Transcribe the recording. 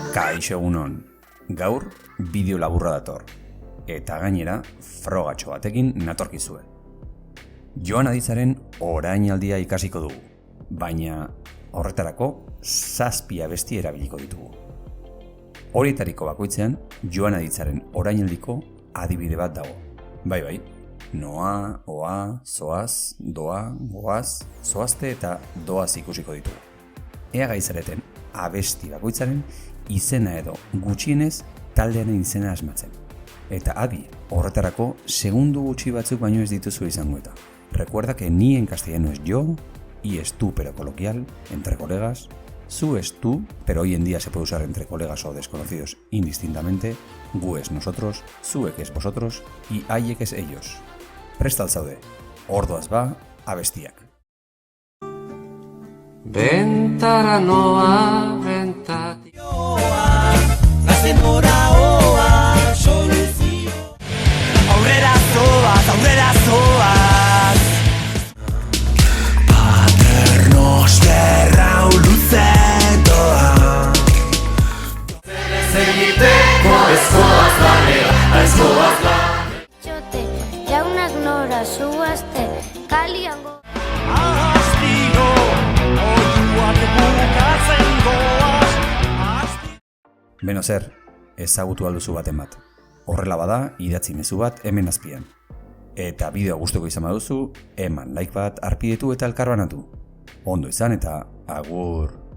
Kaixo egunon, gaur bideo laburra dator, eta gainera frogatxo batekin natorkizue. Joan Adizaren orainaldia ikasiko dugu, baina horretarako 7 abesti erabiliko ditugu. Horietariko bakoitzean Joan Adizaren orainaldiko adibide bat dago. Bai, noa, oa, zoaz, doa, goaz, zoazte eta doaz ikusiko ditugu. Ea gaizareten abesti bakoitzaren izena edo gutxienez taldearen izena asmatzen. Eta adi, horretarako segundu gutxi batzuk baino ez dituzu izango eta. Recuerda que ni en castellano es yo, y es tú pero coloquial, entre colegas. Zu es tú, pero hoy en día se puede usar entre colegas o desconocidos indistintamente. Gu es nosotros, zuek es vosotros, y haiek es ellos. Presta alzaude, ordoaz ba, abestiak. Bentara noa, bentati Gaztenora oa, soluzio Aurrera zoaz Paternos terrau luze doa Zegiteko eskoaz lanera, eskoaz lanera Txote, jaunak nora zuazte, kaliango Astiro, oiuak bukatzen goaz Beno zer, ezagutu alduzu baten bat. Horrela bada, idatzi mezu bat hemen azpian. Eta bideoa gustuko izan baduzu, eman like bat, arpidetu eta elkarbanatu. Ondo izan eta agur!